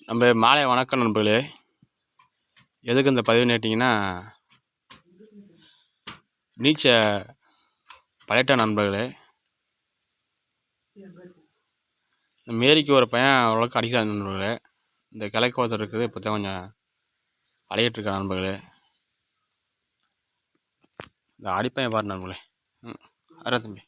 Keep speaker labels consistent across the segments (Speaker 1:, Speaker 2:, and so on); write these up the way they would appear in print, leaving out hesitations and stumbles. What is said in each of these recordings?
Speaker 1: நம்ம மாலை வணக்கம் நண்பர்களே. எதுக்கு இந்த பதிவு நேட்டிங்கன்னா, நீச்சல் பழகிட்ட நண்பர்களே. இந்த மேரிக்கு ஒரு பையன் அவ்வளோக்கு அடிக்கிறான் நண்பர்களே. இந்த கிழக்கு ஒருத்தர் இருக்குது, இப்போ தான் கொஞ்சம் பழகிட்டுருக்கான் நண்பர்களே. இந்த அடிப்பையன் பாரு நண்பர்களே. அரே தம்பி,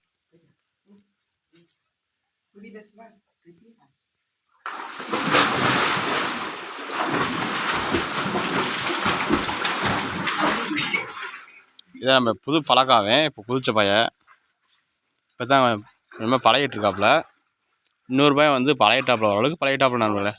Speaker 1: இதை நம்ம புது பழக்காவேன். இப்போ புதுச்ச பையன் இப்போ தான் ரொம்ப பழகிட்டுருக்காப்புல. இன்னொரு பையன் வந்து பழகிட்டாப்புல, ஓரளவுக்கு பழகிட்டாப்புல நண்பர்களே.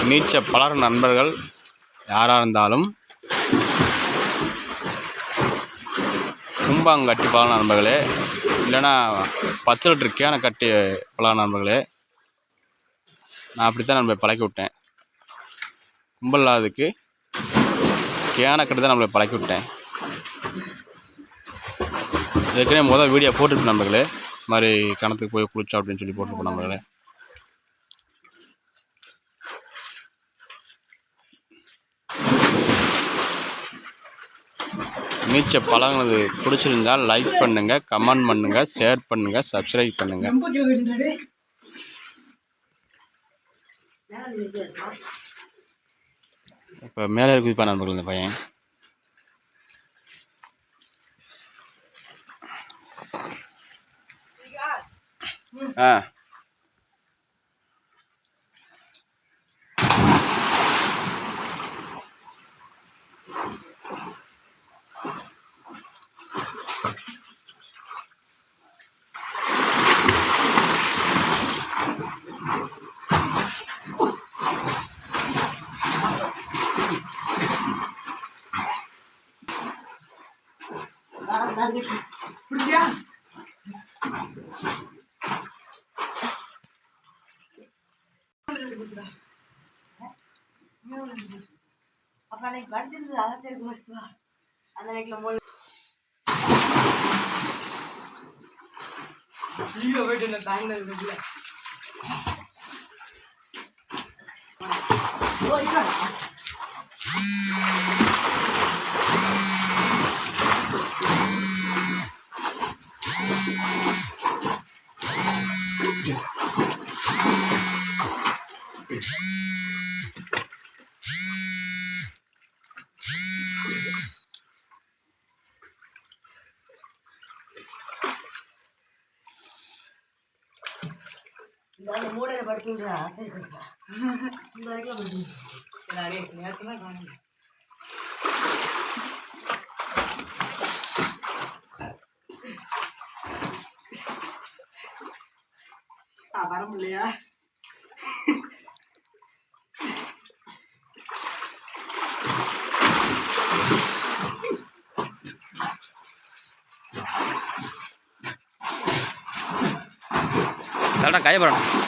Speaker 1: நீச்சல் பழகிற நண்பர்கள் யாராக இருந்தாலும் கும்பாங்க கட்டி பழகின நண்பர்களே, இல்லைன்னா 10 லிட்டர் கேனை கட்டி பழகின நண்பர்களே. நான் அப்படித்தான் நம்மளை பழக்கி விட்டேன். கும்பல் இல்லாததுக்கு கேனை கட்டி தான் நம்மளை பழக்கி விட்டேன். ஏற்கனவே முதல் வீடியோ போட்டுருப்பேன் நண்பர்களே. இது மாதிரி கிணத்துக்கு போய் குளிச்சோம் அப்படின்னு சொல்லி போட்டுருப்போம் நண்பர்களே. நீச்சல் பழகுனது பிடிச்சிருந்தால் லைக் பண்ணுங்கள், கமெண்ட் பண்ணுங்கள், ஷேர் பண்ணுங்கள், சப்ஸ்கிரைப் பண்ணுங்கள். இப்போ மேலே இருக்குதுப்பா நண்பர்கள் இந்த பையன்.
Speaker 2: அப்ப அன்னைக்கு படுத்திருந்தது அதான் தெரியும் வச்சுவா. அந்த நைட்ல போயிட்டு தாங்க வீட்டுல இந்த மூடையில படுத்துங்களா? இந்த வரைக்கும் படுத்து நேரத்துலாம் காணுங்க. வர முடியலையா?
Speaker 1: கரெக்டாக கையை போடணும்.